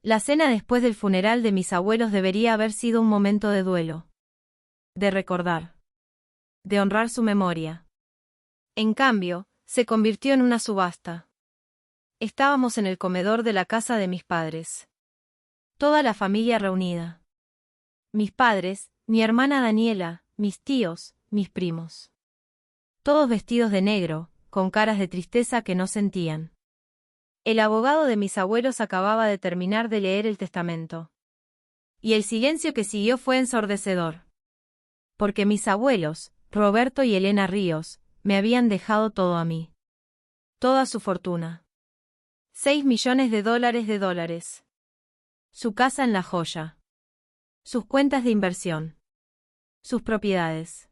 La cena después del funeral de mis abuelos debería haber sido un momento de duelo. De recordar. De honrar su memoria. En cambio, se convirtió en una subasta. Estábamos en el comedor de la casa de mis padres. Toda la familia reunida. Mis padres, mi hermana Daniela, mis tíos, mis primos. Todos vestidos de negro, con caras de tristeza que no sentían. El abogado de mis abuelos acababa de terminar de leer el testamento. Y el silencio que siguió fue ensordecedor. Porque mis abuelos, Roberto y Elena Ríos, me habían dejado todo a mí. Toda su fortuna. 6 millones de dólares. Su casa en La Joya. Sus cuentas de inversión. Sus propiedades.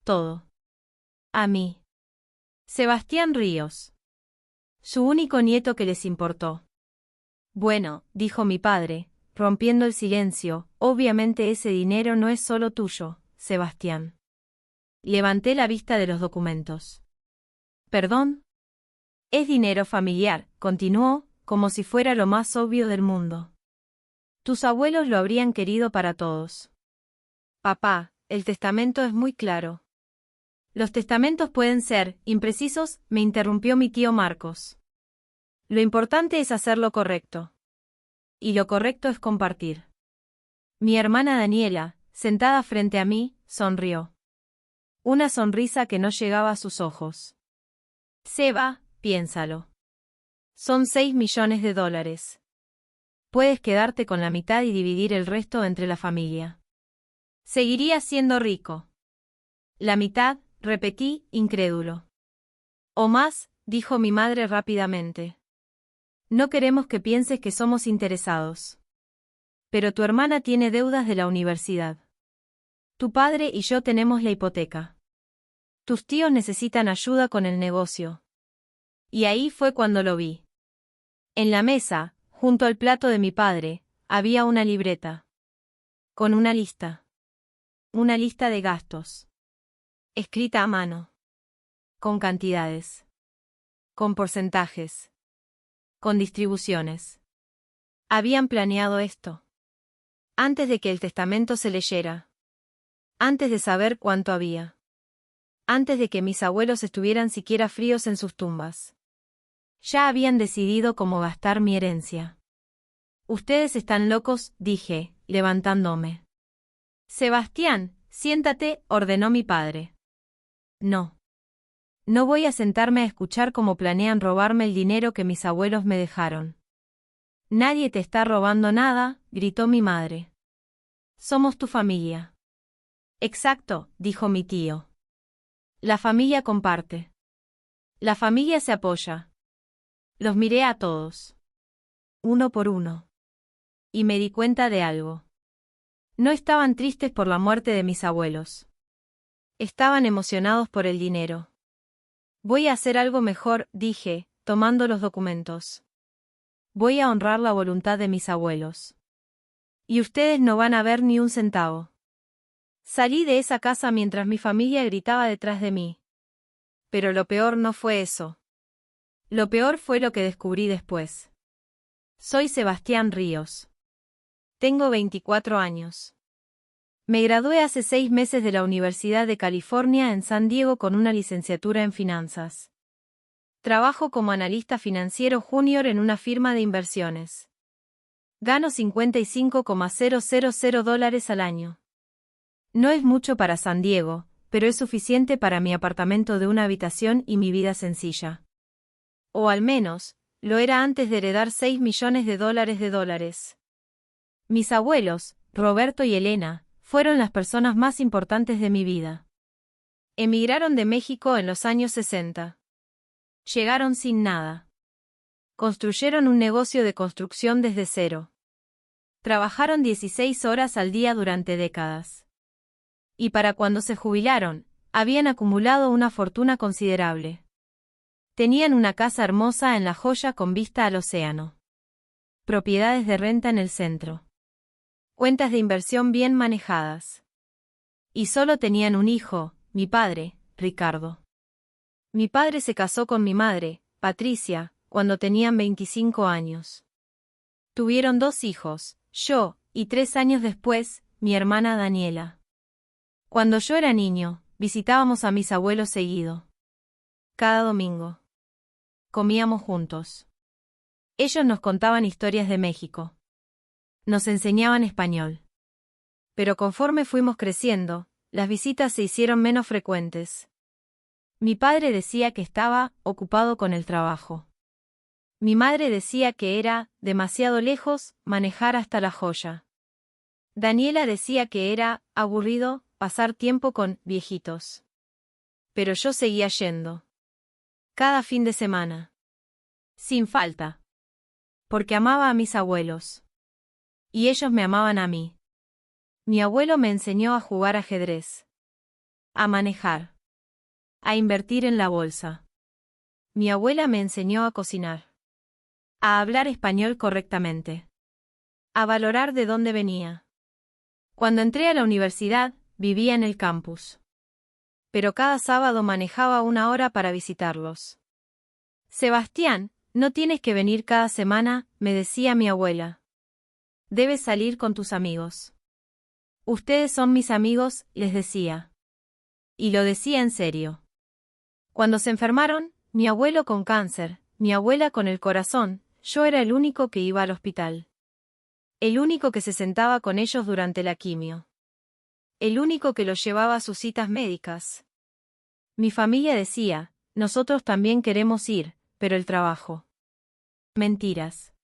Todo. A mí. Sebastián Ríos. Su único nieto que les importó. Bueno, dijo mi padre, rompiendo el silencio, obviamente ese dinero no es solo tuyo, Sebastián. Levanté la vista de los documentos. ¿Perdón? Es dinero familiar, continuó, como si fuera lo más obvio del mundo. Tus abuelos lo habrían querido para todos. Papá, el testamento es muy claro. Los testamentos pueden ser imprecisos, me interrumpió mi tío Marcos. Lo importante es hacer lo correcto. Y lo correcto es compartir. Mi hermana Daniela, sentada frente a mí, sonrió. Una sonrisa que no llegaba a sus ojos. Seba, piénsalo. Son 6 millones de dólares. Puedes quedarte con la mitad y dividir el resto entre la familia. Seguirías siendo rico. La mitad, repetí, incrédulo. O más, dijo mi madre rápidamente. No queremos que pienses que somos interesados. Pero tu hermana tiene deudas de la universidad. Tu padre y yo tenemos la hipoteca. Tus tíos necesitan ayuda con el negocio. Y ahí fue cuando lo vi. En la mesa, junto al plato de mi padre, había una libreta. Con una lista. Una lista de gastos. Escrita a mano. Con cantidades. Con porcentajes. Con distribuciones. Habían planeado esto. Antes de que el testamento se leyera. Antes de saber cuánto había. Antes de que mis abuelos estuvieran siquiera fríos en sus tumbas. Ya habían decidido cómo gastar mi herencia. Ustedes están locos, dije, levantándome. Sebastián, siéntate, ordenó mi padre. No. No voy a sentarme a escuchar cómo planean robarme el dinero que mis abuelos me dejaron. Nadie te está robando nada, gritó mi madre. Somos tu familia. Exacto, dijo mi tío. La familia comparte. La familia se apoya. Los miré a todos. Uno por uno. Y me di cuenta de algo. No estaban tristes por la muerte de mis abuelos. Estaban emocionados por el dinero. Voy a hacer algo mejor, dije, tomando los documentos. Voy a honrar la voluntad de mis abuelos. Y ustedes no van a ver ni un centavo. Salí de esa casa mientras mi familia gritaba detrás de mí. Pero lo peor no fue eso. Lo peor fue lo que descubrí después. Soy Sebastián Ríos. Tengo 24 años. Me gradué hace 6 meses de la Universidad de California en San Diego con una licenciatura en finanzas. Trabajo como analista financiero junior en una firma de inversiones. Gano $55,000 al año. No es mucho para San Diego, pero es suficiente para mi apartamento de una habitación y mi vida sencilla. O al menos, lo era antes de heredar 6 millones de dólares. Mis abuelos, Roberto y Elena, fueron las personas más importantes de mi vida. Emigraron de México en los años 60. Llegaron sin nada. Construyeron un negocio de construcción desde cero. Trabajaron 16 horas al día durante décadas. Y para cuando se jubilaron, habían acumulado una fortuna considerable. Tenían una casa hermosa en La Joya con vista al océano. Propiedades de renta en el centro. Cuentas de inversión bien manejadas. Y solo tenían un hijo, mi padre, Ricardo. Mi padre se casó con mi madre, Patricia, cuando tenían 25 años. Tuvieron 2 hijos, yo, y 3 años después, mi hermana Daniela. Cuando yo era niño, visitábamos a mis abuelos seguido. Cada domingo. Comíamos juntos. Ellos nos contaban historias de México. Nos enseñaban español. Pero conforme fuimos creciendo, las visitas se hicieron menos frecuentes. Mi padre decía que estaba ocupado con el trabajo. Mi madre decía que era demasiado lejos manejar hasta La Joya. Daniela decía que era aburrido pasar tiempo con viejitos. Pero yo seguía yendo. Cada fin de semana. Sin falta. Porque amaba a mis abuelos. Y ellos me amaban a mí. Mi abuelo me enseñó a jugar ajedrez. A manejar. A invertir en la bolsa. Mi abuela me enseñó a cocinar. A hablar español correctamente. A valorar de dónde venía. Cuando entré a la universidad, vivía en el campus. Pero cada sábado manejaba 1 hora para visitarlos. Sebastián, no tienes que venir cada semana, me decía mi abuela. Debes salir con tus amigos. Ustedes son mis amigos, les decía. Y lo decía en serio. Cuando se enfermaron, mi abuelo con cáncer, mi abuela con el corazón, yo era el único que iba al hospital. El único que se sentaba con ellos durante la quimio. El único que los llevaba a sus citas médicas. Mi familia decía, nosotros también queremos ir, pero el trabajo. Mentiras.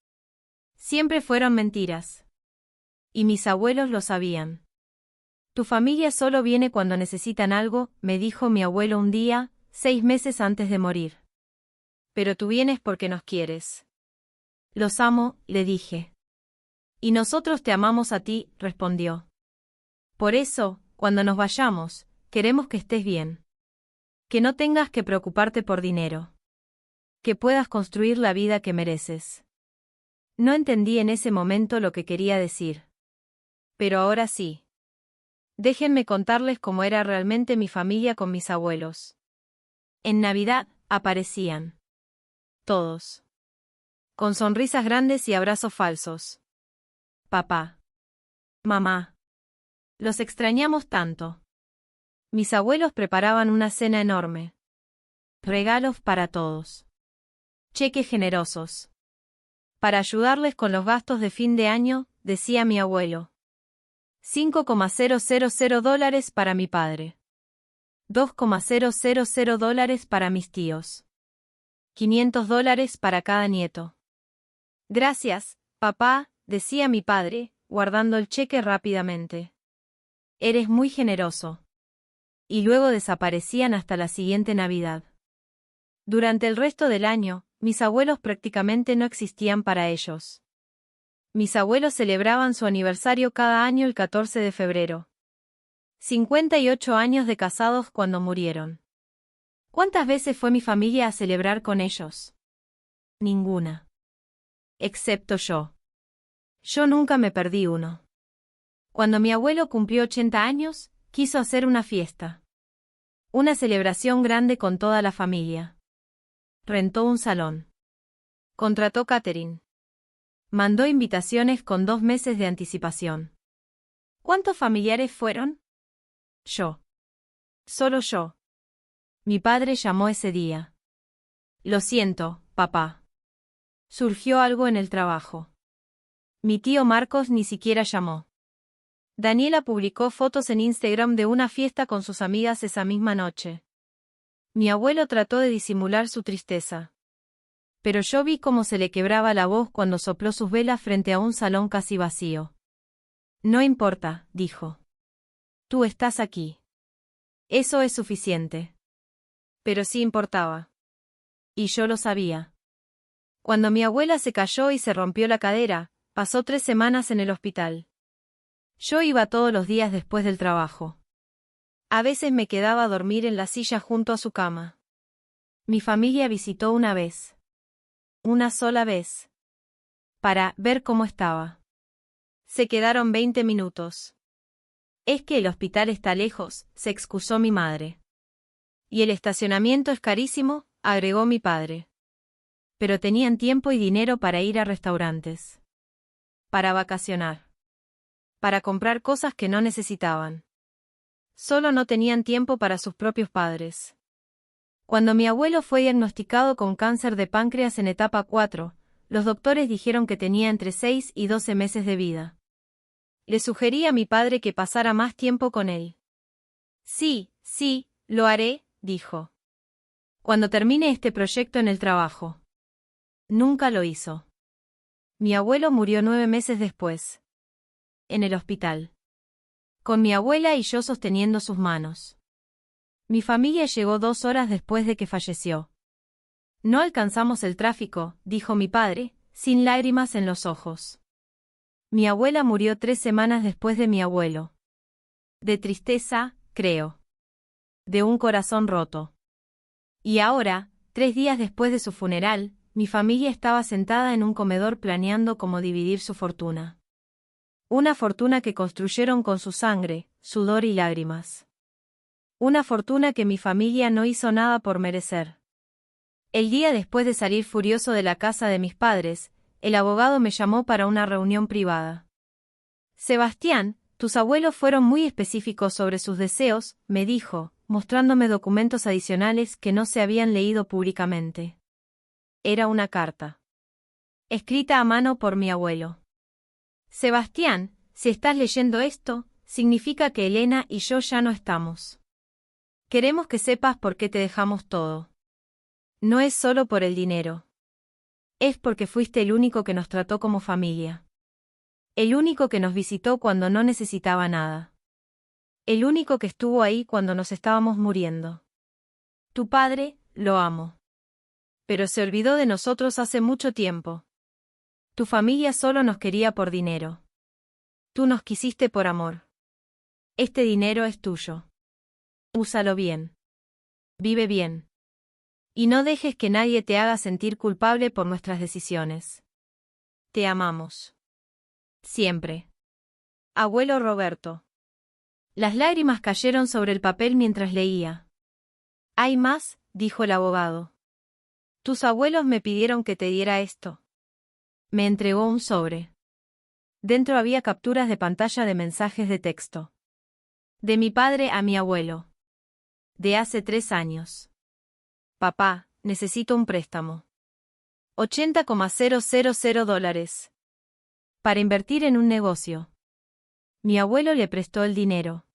Siempre fueron mentiras. Y mis abuelos lo sabían. Tu familia solo viene cuando necesitan algo, me dijo mi abuelo un día, 6 meses antes de morir. Pero tú vienes porque nos quieres. Los amo, le dije. Y nosotros te amamos a ti, respondió. Por eso, cuando nos vayamos, queremos que estés bien. Que no tengas que preocuparte por dinero. Que puedas construir la vida que mereces. No entendí en ese momento lo que quería decir. Pero ahora sí. Déjenme contarles cómo era realmente mi familia con mis abuelos. En Navidad, aparecían. Todos. Con sonrisas grandes y abrazos falsos. Papá. Mamá. Los extrañamos tanto. Mis abuelos preparaban una cena enorme. Regalos para todos. Cheques generosos. Para ayudarles con los gastos de fin de año, decía mi abuelo. $5,000 para mi padre. $2,000 para mis tíos. $500 para cada nieto. Gracias, papá, decía mi padre, guardando el cheque rápidamente. Eres muy generoso. Y luego desaparecían hasta la siguiente Navidad. Durante el resto del año, mis abuelos prácticamente no existían para ellos. Mis abuelos celebraban su aniversario cada año el 14 de febrero. 58 años de casados cuando murieron. ¿Cuántas veces fue mi familia a celebrar con ellos? Ninguna. Excepto yo. Yo nunca me perdí uno. Cuando mi abuelo cumplió 80 años, quiso hacer una fiesta. Una celebración grande con toda la familia. Rentó un salón. Contrató catering. Mandó invitaciones con 2 meses de anticipación. ¿Cuántos familiares fueron? Yo. Solo yo. Mi padre llamó ese día. Lo siento, papá. Surgió algo en el trabajo. Mi tío Marcos ni siquiera llamó. Daniela publicó fotos en Instagram de una fiesta con sus amigas esa misma noche. Mi abuelo trató de disimular su tristeza. Pero yo vi cómo se le quebraba la voz cuando sopló sus velas frente a un salón casi vacío. No importa, dijo. Tú estás aquí. Eso es suficiente. Pero sí importaba. Y yo lo sabía. Cuando mi abuela se cayó y se rompió la cadera, pasó 3 semanas en el hospital. Yo iba todos los días después del trabajo. A veces me quedaba a dormir en la silla junto a su cama. Mi familia visitó una vez. Una sola vez. Para ver cómo estaba. Se quedaron 20 minutos. Es que el hospital está lejos, se excusó mi madre. Y el estacionamiento es carísimo, agregó mi padre. Pero tenían tiempo y dinero para ir a restaurantes. para vacacionar, para comprar cosas que no necesitaban. Solo no tenían tiempo para sus propios padres. Cuando mi abuelo fue diagnosticado con cáncer de páncreas en etapa 4, los doctores dijeron que tenía entre 6 y 12 meses de vida. Le sugerí a mi padre que pasara más tiempo con él. Sí, lo haré, dijo. Cuando termine este proyecto en el trabajo. Nunca lo hizo. Mi abuelo murió 9 meses después. En el hospital. Con mi abuela y yo sosteniendo sus manos. Mi familia llegó 2 horas después de que falleció. No alcanzamos el tráfico, dijo mi padre, sin lágrimas en los ojos. Mi abuela murió 3 semanas después de mi abuelo. De tristeza, creo. De un corazón roto. Y ahora, 3 días después de su funeral, mi familia estaba sentada en un comedor planeando cómo dividir su fortuna. Una fortuna que construyeron con su sangre, sudor y lágrimas. Una fortuna que mi familia no hizo nada por merecer. El día después de salir furioso de la casa de mis padres, el abogado me llamó para una reunión privada. Sebastián, tus abuelos fueron muy específicos sobre sus deseos, me dijo, mostrándome documentos adicionales que no se habían leído públicamente. Era una carta. Escrita a mano por mi abuelo. Sebastián, si estás leyendo esto, significa que Elena y yo ya no estamos. Queremos que sepas por qué te dejamos todo. No es solo por el dinero. Es porque fuiste el único que nos trató como familia. El único que nos visitó cuando no necesitaba nada. El único que estuvo ahí cuando nos estábamos muriendo. Tu padre, lo amo. Pero se olvidó de nosotros hace mucho tiempo. Tu familia solo nos quería por dinero. Tú nos quisiste por amor. Este dinero es tuyo. Úsalo bien. Vive bien. Y no dejes que nadie te haga sentir culpable por nuestras decisiones. Te amamos. Siempre. Abuelo Roberto. Las lágrimas cayeron sobre el papel mientras leía. Hay más, dijo el abogado. Tus abuelos me pidieron que te diera esto. Me entregó un sobre. Dentro había capturas de pantalla de mensajes de texto. De mi padre a mi abuelo. De hace 3 años. Papá, necesito un préstamo. $80,000. Para invertir en un negocio. Mi abuelo le prestó el dinero.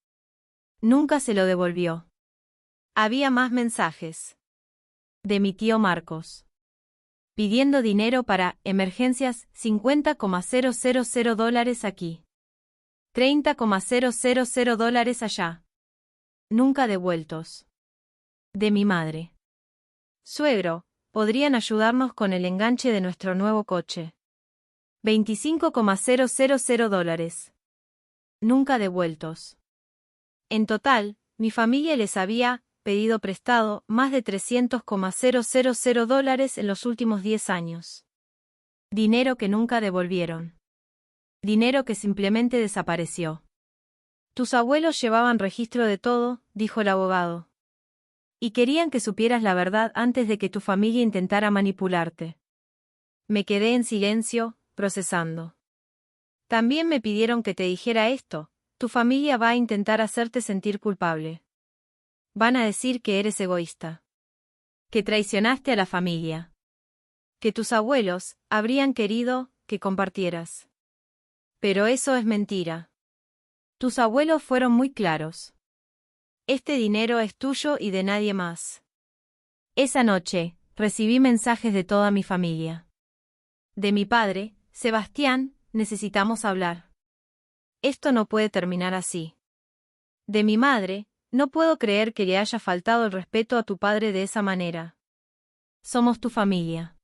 Nunca se lo devolvió. Había más mensajes. De mi tío Marcos. Pidiendo dinero para emergencias, $50,000 aquí. $30,000 allá. Nunca devueltos. De mi madre. Suegro, podrían ayudarnos con el enganche de nuestro nuevo coche. $25,000. Nunca devueltos. En total, mi familia les había pedido prestado más de $300,000 en los últimos 10 años. Dinero que nunca devolvieron. Dinero que simplemente desapareció. Tus abuelos llevaban registro de todo, dijo el abogado. Y querían que supieras la verdad antes de que tu familia intentara manipularte. Me quedé en silencio, procesando. También me pidieron que te dijera esto, tu familia va a intentar hacerte sentir culpable. Van a decir que eres egoísta. Que traicionaste a la familia. Que tus abuelos habrían querido que compartieras. Pero eso es mentira. Tus abuelos fueron muy claros. Este dinero es tuyo y de nadie más. Esa noche, recibí mensajes de toda mi familia. De mi padre, Sebastián, necesitamos hablar. Esto no puede terminar así. De mi madre, no puedo creer que le haya faltado el respeto a tu padre de esa manera. Somos tu familia.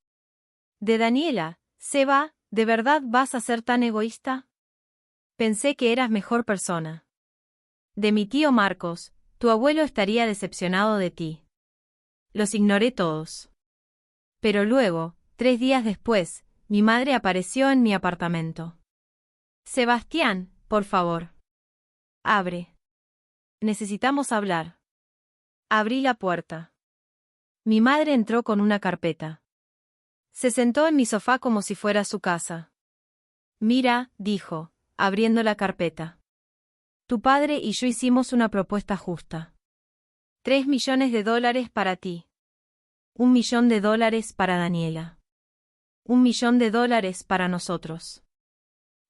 De Daniela, Seba, ¿de verdad vas a ser tan egoísta? Pensé que eras mejor persona. De mi tío Marcos, tu abuelo estaría decepcionado de ti. Los ignoré todos. Pero luego, 3 días después, mi madre apareció en mi apartamento. Sebastián, por favor. Abre. Necesitamos hablar. Abrí la puerta. Mi madre entró con una carpeta. Se sentó en mi sofá como si fuera su casa. Mira, dijo, abriendo la carpeta. Tu padre y yo hicimos una propuesta justa. $3 millones para ti. $1 millón para Daniela. $1 millón para nosotros.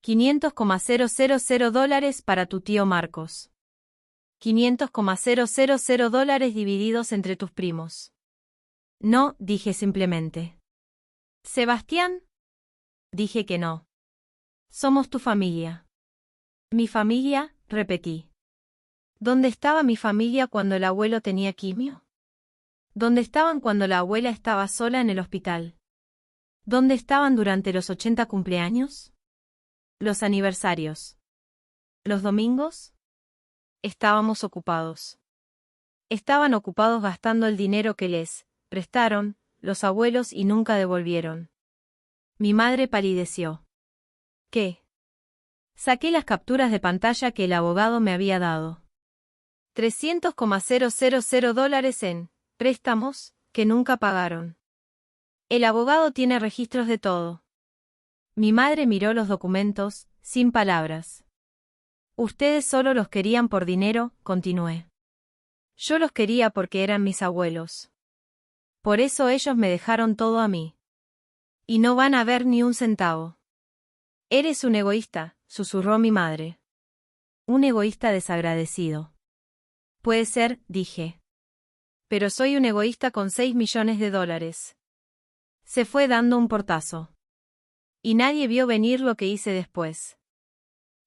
$500,000 para tu tío Marcos. $500,000 divididos entre tus primos. No, dije simplemente. ¿Sebastián? Dije que no. Somos tu familia. ¿Mi familia? Repetí. ¿Dónde estaba mi familia cuando el abuelo tenía quimio? ¿Dónde estaban cuando la abuela estaba sola en el hospital? ¿Dónde estaban durante los 80 cumpleaños? ¿Los aniversarios? ¿Los domingos? Estábamos ocupados. Estaban ocupados gastando el dinero que les prestaron los abuelos y nunca devolvieron. Mi madre palideció. ¿Qué? Saqué las capturas de pantalla que el abogado me había dado. $300,000 en préstamos que nunca pagaron. El abogado tiene registros de todo. Mi madre miró los documentos, sin palabras. Ustedes solo los querían por dinero, continué. Yo los quería porque eran mis abuelos. Por eso ellos me dejaron todo a mí. Y no van a ver ni un centavo. Eres un egoísta, susurró mi madre. Un egoísta desagradecido. Puede ser, dije. Pero soy un egoísta con $6 millones. Se fue dando un portazo. Y nadie vio venir lo que hice después.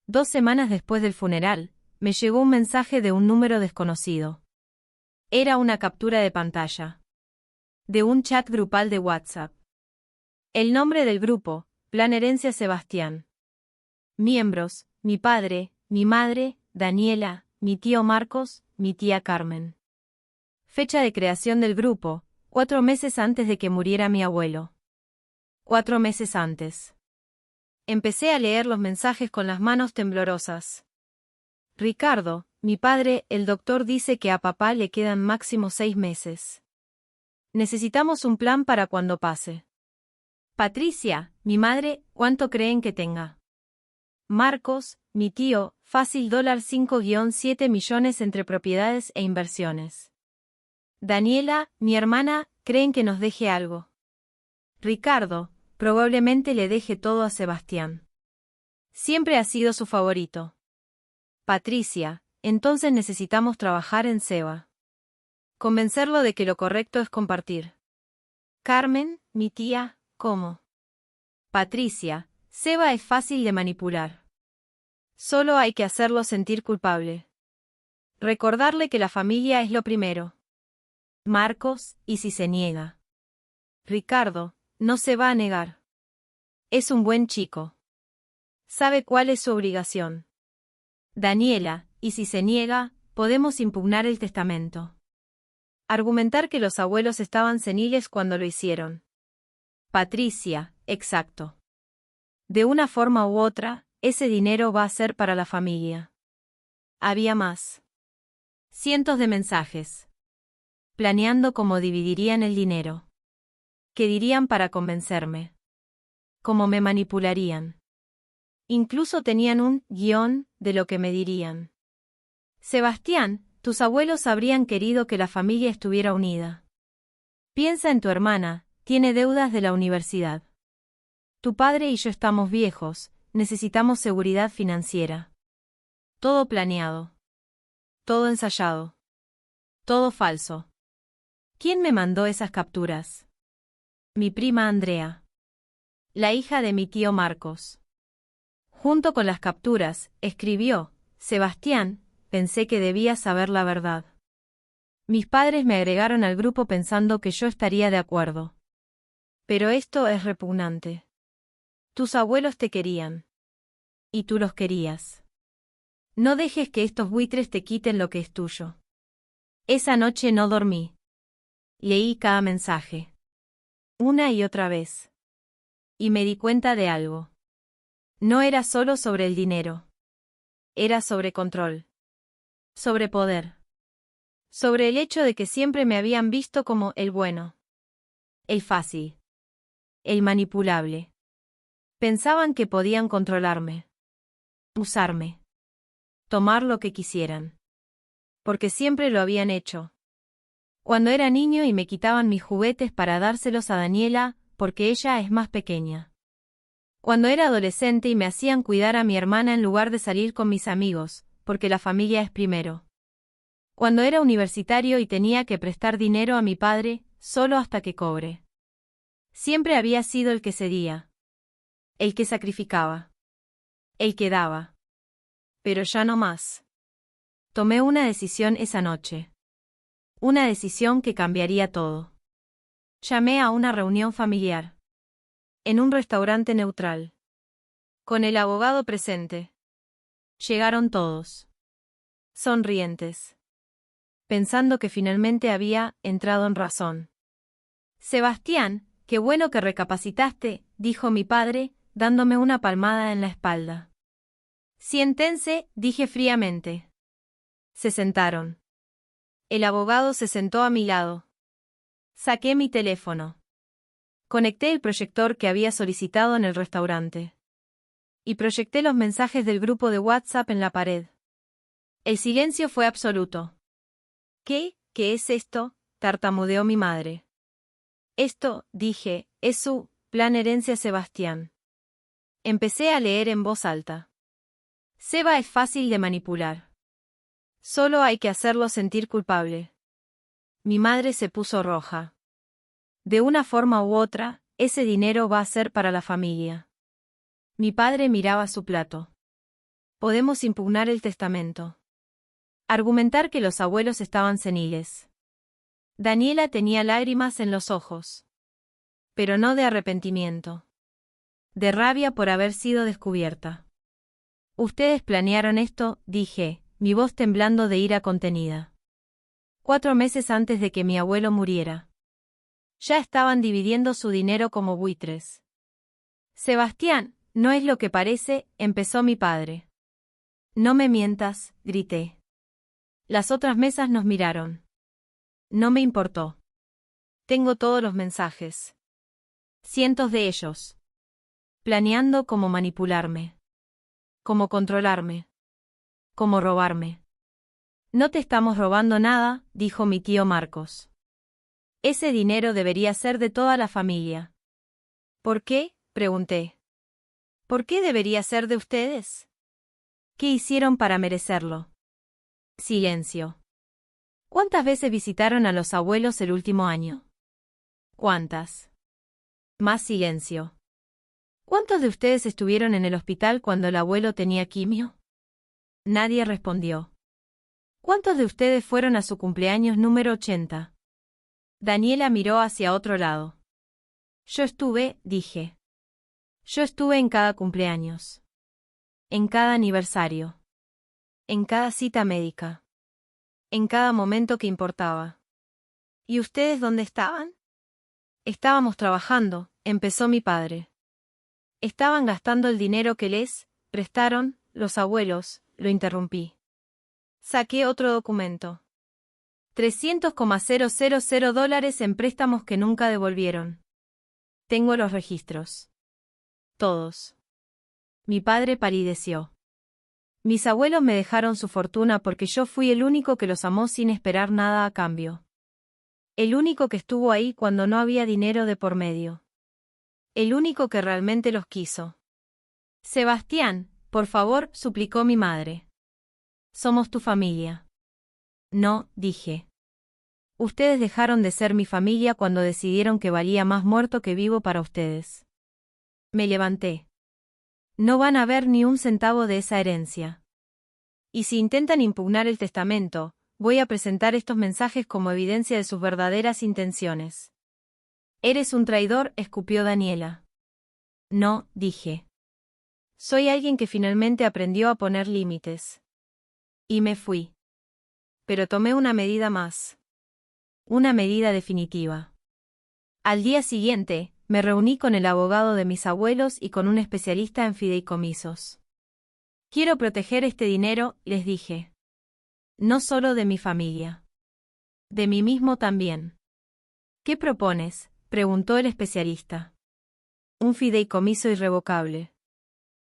2 semanas después del funeral, me llegó un mensaje de un número desconocido. Era una captura de pantalla. De un chat grupal de WhatsApp. El nombre del grupo, Plan Herencia Sebastián. Miembros, mi padre, mi madre, Daniela, mi tío Marcos, mi tía Carmen. Fecha de creación del grupo, 4 meses antes de que muriera mi abuelo. 4 meses antes. Empecé a leer los mensajes con las manos temblorosas. Ricardo, mi padre, el doctor dice que a papá le quedan máximo 6 meses. Necesitamos un plan para cuando pase. Patricia, mi madre, ¿cuánto creen que tenga? Marcos, mi tío, fácil $5-7 millones entre propiedades e inversiones. Daniela, mi hermana, ¿creen que nos deje algo? Ricardo, probablemente le deje todo a Sebastián. Siempre ha sido su favorito. Patricia, entonces necesitamos trabajar en Seba. Convencerlo de que lo correcto es compartir. Carmen, mi tía, ¿cómo? Patricia, Seba es fácil de manipular. Solo hay que hacerlo sentir culpable. Recordarle que la familia es lo primero. Marcos, ¿y si se niega? Ricardo, no se va a negar. Es un buen chico. Sabe cuál es su obligación. Daniela, ¿y si se niega, podemos impugnar el testamento? Argumentar que los abuelos estaban seniles cuando lo hicieron. Patricia, exacto. De una forma u otra, ese dinero va a ser para la familia. Había más. Cientos de mensajes. Planeando cómo dividirían el dinero. ¿Qué dirían para convencerme? ¿Cómo me manipularían? Incluso tenían un guión de lo que me dirían. Sebastián, tus abuelos habrían querido que la familia estuviera unida. Piensa en tu hermana, tiene deudas de la universidad. Tu padre y yo estamos viejos, necesitamos seguridad financiera. Todo planeado. Todo ensayado. Todo falso. ¿Quién me mandó esas capturas? Mi prima Andrea. La hija de mi tío Marcos. Junto con las capturas, escribió, Sebastián, pensé que debías saber la verdad. Mis padres me agregaron al grupo pensando que yo estaría de acuerdo. Pero esto es repugnante. Tus abuelos te querían. Y tú los querías. No dejes que estos buitres te quiten lo que es tuyo. Esa noche no dormí. Leí cada mensaje. Una y otra vez. Y me di cuenta de algo. No era solo sobre el dinero. Era sobre control. Sobre poder. Sobre el hecho de que siempre me habían visto como el bueno. El fácil. El manipulable. Pensaban que podían controlarme, usarme, tomar lo que quisieran. Porque siempre lo habían hecho. Cuando era niño y me quitaban mis juguetes para dárselos a Daniela, porque ella es más pequeña. Cuando era adolescente y me hacían cuidar a mi hermana en lugar de salir con mis amigos, porque la familia es primero. Cuando era universitario y tenía que prestar dinero a mi padre, solo hasta que cobre. Siempre había sido el que cedía. El que sacrificaba. El que daba. Pero ya no más. Tomé una decisión esa noche. Una decisión que cambiaría todo. Llamé a una reunión familiar. En un restaurante neutral. Con el abogado presente. Llegaron todos. Sonrientes. Pensando que finalmente había entrado en razón. Sebastián, qué bueno que recapacitaste, dijo mi padre, dándome una palmada en la espalda. Siéntense, dije fríamente. Se sentaron. El abogado se sentó a mi lado. Saqué mi teléfono. Conecté el proyector que había solicitado en el restaurante. Y proyecté los mensajes del grupo de WhatsApp en la pared. El silencio fue absoluto. ¿Qué es esto?, tartamudeó mi madre. Esto, dije, es su plan herencia Sebastián. Empecé a leer en voz alta. Seba es fácil de manipular. Solo hay que hacerlo sentir culpable. Mi madre se puso roja. De una forma u otra, ese dinero va a ser para la familia. Mi padre miraba su plato. Podemos impugnar el testamento. Argumentar que los abuelos estaban seniles. Daniela tenía lágrimas en los ojos. Pero no de arrepentimiento. De rabia por haber sido descubierta. Ustedes planearon esto, dije, mi voz temblando de ira contenida. 4 meses antes de que mi abuelo muriera. Ya estaban dividiendo su dinero como buitres. Sebastián, no es lo que parece, empezó mi padre. No me mientas, grité. Las otras mesas nos miraron. No me importó. Tengo todos los mensajes. Cientos de ellos. Planeando cómo manipularme. Cómo controlarme. Cómo robarme. No te estamos robando nada, dijo mi tío Marcos. Ese dinero debería ser de toda la familia. ¿Por qué?, pregunté. ¿Por qué debería ser de ustedes? ¿Qué hicieron para merecerlo? Silencio. ¿Cuántas veces visitaron a los abuelos el último año? ¿Cuántas? Más silencio. ¿Cuántos de ustedes estuvieron en el hospital cuando el abuelo tenía quimio? Nadie respondió. ¿Cuántos de ustedes fueron a su cumpleaños número 80? Daniela miró hacia otro lado. Yo estuve, dije. Yo estuve en cada cumpleaños. En cada aniversario. En cada cita médica. En cada momento que importaba. ¿Y ustedes dónde estaban? Estábamos trabajando, empezó mi padre. Estaban gastando el dinero que les prestaron los abuelos, lo interrumpí. Saqué otro documento. $300,000 en préstamos que nunca devolvieron. Tengo los registros. Todos. Mi padre palideció. Mis abuelos me dejaron su fortuna porque yo fui el único que los amó sin esperar nada a cambio. El único que estuvo ahí cuando no había dinero de por medio. El único que realmente los quiso. Sebastián, por favor, suplicó mi madre. Somos tu familia. No, dije. Ustedes dejaron de ser mi familia cuando decidieron que valía más muerto que vivo para ustedes. Me levanté. No van a ver ni un centavo de esa herencia. Y si intentan impugnar el testamento, voy a presentar estos mensajes como evidencia de sus verdaderas intenciones. Eres un traidor, escupió Daniela. No, dije. Soy alguien que finalmente aprendió a poner límites. Y me fui. Pero tomé una medida más. Una medida definitiva. Al día siguiente, me reuní con el abogado de mis abuelos y con un especialista en fideicomisos. Quiero proteger este dinero, les dije. No solo de mi familia. De mí mismo también. ¿Qué propones?, preguntó el especialista. Un fideicomiso irrevocable.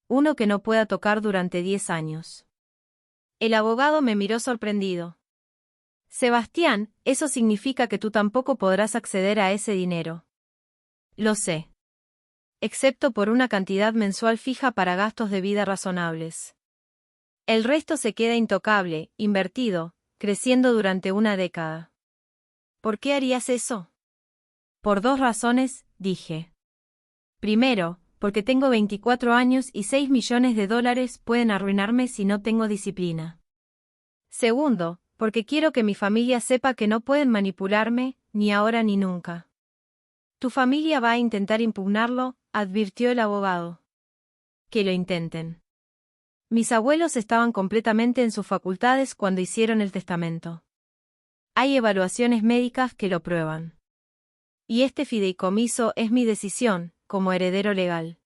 Uno que no pueda tocar durante 10 años. El abogado me miró sorprendido. Sebastián, eso significa que tú tampoco podrás acceder a ese dinero. Lo sé. Excepto por una cantidad mensual fija para gastos de vida razonables. El resto se queda intocable, invertido, creciendo durante una década. ¿Por qué harías eso? Por 2 razones, dije. Primero, porque tengo 24 años y $6 millones pueden arruinarme si no tengo disciplina. Segundo, porque quiero que mi familia sepa que no pueden manipularme, ni ahora ni nunca. Tu familia va a intentar impugnarlo, advirtió el abogado. Que lo intenten. Mis abuelos estaban completamente en sus facultades cuando hicieron el testamento. Hay evaluaciones médicas que lo prueban. Y este fideicomiso es mi decisión, como heredero legal.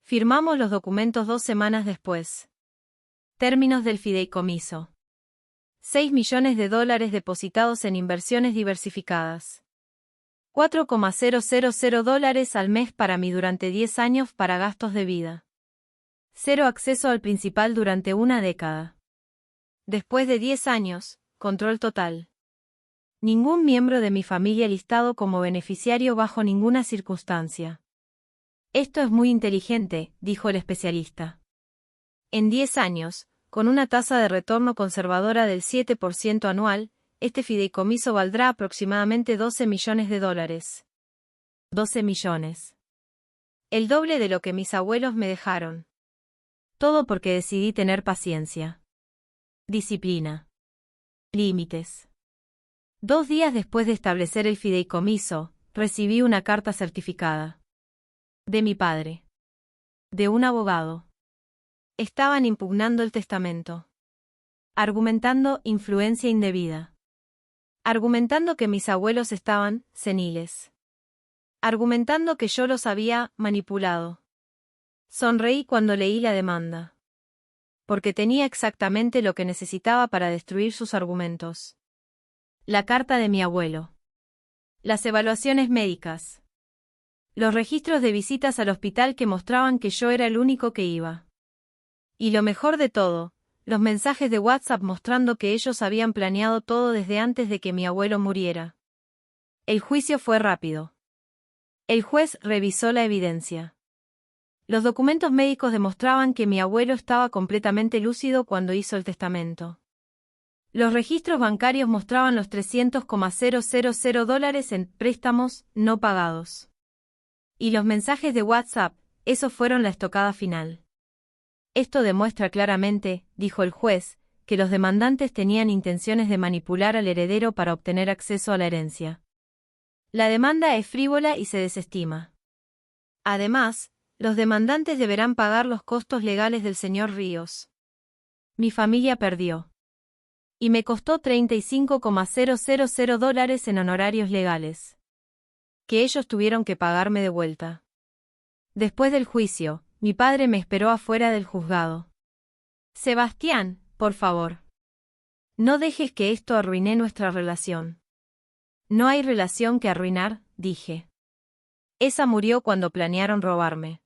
Firmamos los documentos 2 semanas después. Términos del fideicomiso. $6 millones depositados en inversiones diversificadas. $4,000 al mes para mí durante 10 años para gastos de vida. 0 acceso al principal durante una década. Después de 10 años, control total. Ningún miembro de mi familia listado como beneficiario bajo ninguna circunstancia. Esto es muy inteligente, dijo el especialista. En 10 años, con una tasa de retorno conservadora del 7% anual, este fideicomiso valdrá aproximadamente $12 millones. 12 millones. El doble de lo que mis abuelos me dejaron. Todo porque decidí tener paciencia. Disciplina. Límites. 2 días después de establecer el fideicomiso, recibí una carta certificada. De mi padre. De un abogado. Estaban impugnando el testamento. Argumentando influencia indebida. Argumentando que mis abuelos estaban seniles. Argumentando que yo los había manipulado. Sonreí cuando leí la demanda. Porque tenía exactamente lo que necesitaba para destruir sus argumentos. La carta de mi abuelo. Las evaluaciones médicas. Los registros de visitas al hospital que mostraban que yo era el único que iba. Y lo mejor de todo, los mensajes de WhatsApp mostrando que ellos habían planeado todo desde antes de que mi abuelo muriera. El juicio fue rápido. El juez revisó la evidencia. Los documentos médicos demostraban que mi abuelo estaba completamente lúcido cuando hizo el testamento. Los registros bancarios mostraban los $300,000 en préstamos no pagados. Y los mensajes de WhatsApp, esos fueron la estocada final. Esto demuestra claramente, dijo el juez, que los demandantes tenían intenciones de manipular al heredero para obtener acceso a la herencia. La demanda es frívola y se desestima. Además, los demandantes deberán pagar los costos legales del señor Ríos. Mi familia perdió. Y me costó $35,000 en honorarios legales. Que ellos tuvieron que pagarme de vuelta. Después del juicio, mi padre me esperó afuera del juzgado. Sebastián, por favor. No dejes que esto arruine nuestra relación. No hay relación que arruinar, dije. Esa murió cuando planearon robarme.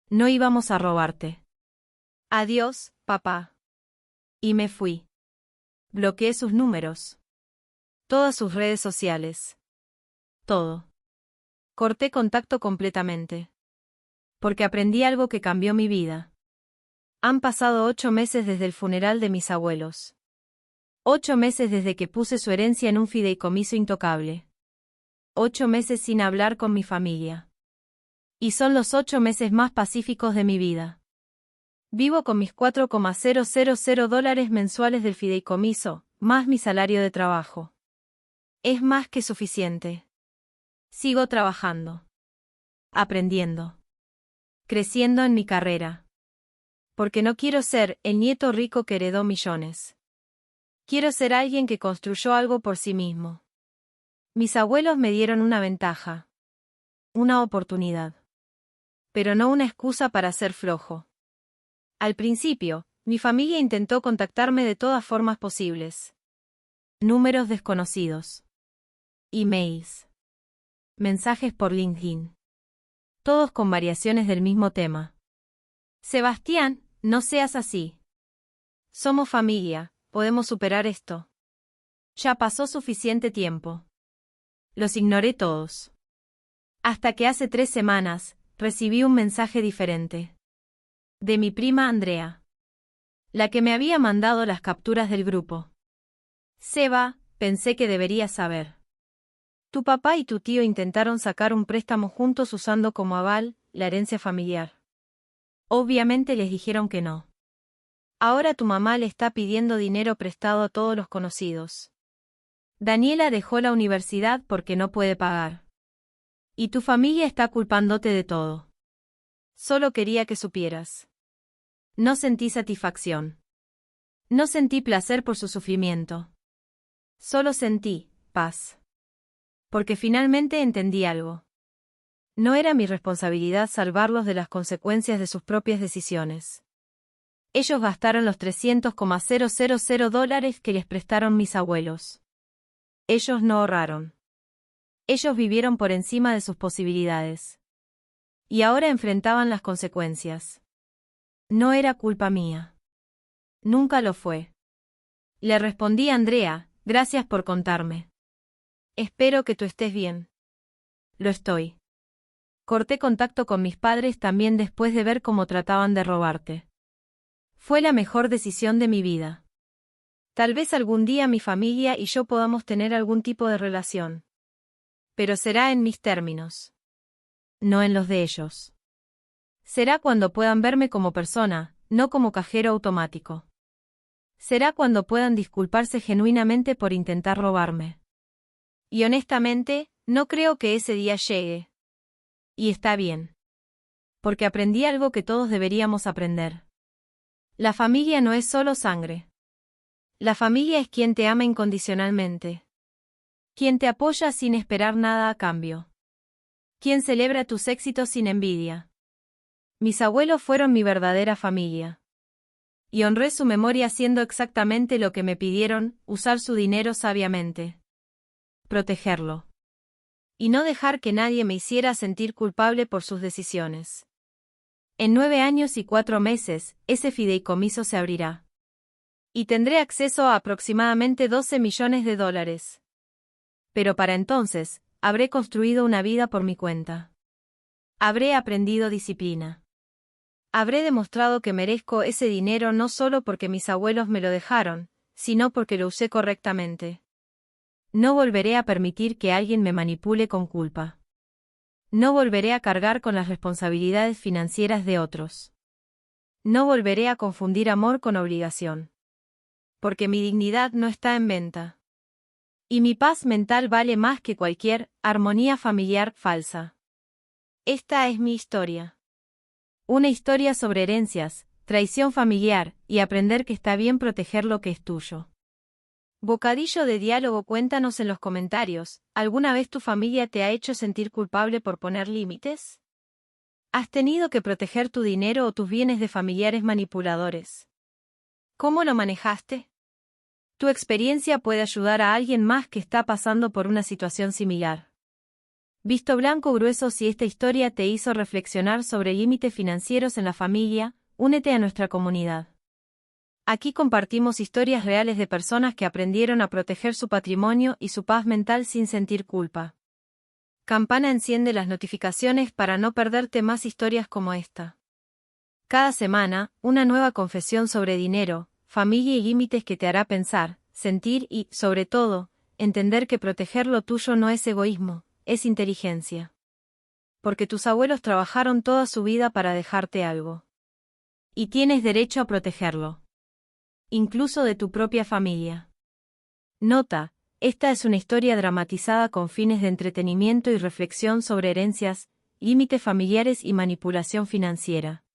No íbamos a robarte. Adiós, papá. Y me fui. Bloqueé sus números. Todas sus redes sociales. Todo. Corté contacto completamente. Porque aprendí algo que cambió mi vida. Han pasado 8 meses desde el funeral de mis abuelos. 8 meses desde que puse su herencia en un fideicomiso intocable. 8 meses sin hablar con mi familia. Y son los 8 meses más pacíficos de mi vida. Vivo con mis $4,000 mensuales del fideicomiso, más mi salario de trabajo. Es más que suficiente. Sigo trabajando. Aprendiendo. Creciendo en mi carrera. Porque no quiero ser el nieto rico que heredó millones. Quiero ser alguien que construyó algo por sí mismo. Mis abuelos me dieron una ventaja. Una oportunidad. Pero no una excusa para ser flojo. Al principio, mi familia intentó contactarme de todas formas posibles. Números desconocidos. Emails. Mensajes por LinkedIn. todos con variaciones del mismo tema. Sebastián, no seas así. Somos familia, podemos superar esto. Ya pasó suficiente tiempo. Los ignoré todos. Hasta que hace 3 semanas, recibí un mensaje diferente. De mi prima Andrea. La que me había mandado las capturas del grupo. Seba, pensé que deberías saber. Tu papá y tu tío intentaron sacar un préstamo juntos usando como aval la herencia familiar. Obviamente les dijeron que no. Ahora tu mamá le está pidiendo dinero prestado a todos los conocidos. Daniela dejó la universidad porque no puede pagar. Y tu familia está culpándote de todo. Solo quería que supieras. No sentí satisfacción. No sentí placer por su sufrimiento. Solo sentí paz. Porque finalmente entendí algo. No era mi responsabilidad salvarlos de las consecuencias de sus propias decisiones. Ellos gastaron los $300,000 que les prestaron mis abuelos. Ellos no ahorraron. Ellos vivieron por encima de sus posibilidades. Y ahora enfrentaban las consecuencias. No era culpa mía. Nunca lo fue. Le respondí a Andrea, gracias por contarme. Espero que tú estés bien. Lo estoy. Corté contacto con mis padres también después de ver cómo trataban de robarte. Fue la mejor decisión de mi vida. Tal vez algún día mi familia y yo podamos tener algún tipo de relación. Pero será en mis términos. No en los de ellos. Será cuando puedan verme como persona, no como cajero automático. Será cuando puedan disculparse genuinamente por intentar robarme. Y honestamente, no creo que ese día llegue. Y está bien. Porque aprendí algo que todos deberíamos aprender. La familia no es solo sangre. La familia es quien te ama incondicionalmente. Quien te apoya sin esperar nada a cambio. Quien celebra tus éxitos sin envidia. Mis abuelos fueron mi verdadera familia. Y honré su memoria haciendo exactamente lo que me pidieron, usar su dinero sabiamente. Protegerlo. Y no dejar que nadie me hiciera sentir culpable por sus decisiones. En 9 años y 4 meses, ese fideicomiso se abrirá. Y tendré acceso a aproximadamente $12 millones. Pero para entonces, habré construido una vida por mi cuenta. Habré aprendido disciplina. Habré demostrado que merezco ese dinero no solo porque mis abuelos me lo dejaron, sino porque lo usé correctamente. No volveré a permitir que alguien me manipule con culpa. No volveré a cargar con las responsabilidades financieras de otros. No volveré a confundir amor con obligación. Porque mi dignidad no está en venta. Y mi paz mental vale más que cualquier armonía familiar falsa. Esta es mi historia. Una historia sobre herencias, traición familiar, y aprender que está bien proteger lo que es tuyo. Bocadillo de diálogo. Cuéntanos en los comentarios, ¿alguna vez tu familia te ha hecho sentir culpable por poner límites? ¿Has tenido que proteger tu dinero o tus bienes de familiares manipuladores? ¿Cómo lo manejaste? Tu experiencia puede ayudar a alguien más que está pasando por una situación similar. Visto blanco grueso. Si esta historia te hizo reflexionar sobre límites financieros en la familia, únete a nuestra comunidad. Aquí compartimos historias reales de personas que aprendieron a proteger su patrimonio y su paz mental sin sentir culpa. Campana. Enciende las notificaciones para no perderte más historias como esta. Cada semana, una nueva confesión sobre dinero, familia y límites que te hará pensar, sentir y, sobre todo, entender que proteger lo tuyo no es egoísmo, es inteligencia. Porque tus abuelos trabajaron toda su vida para dejarte algo. Y tienes derecho a protegerlo. Incluso de tu propia familia. Nota: esta es una historia dramatizada con fines de entretenimiento y reflexión sobre herencias, límites familiares y manipulación financiera.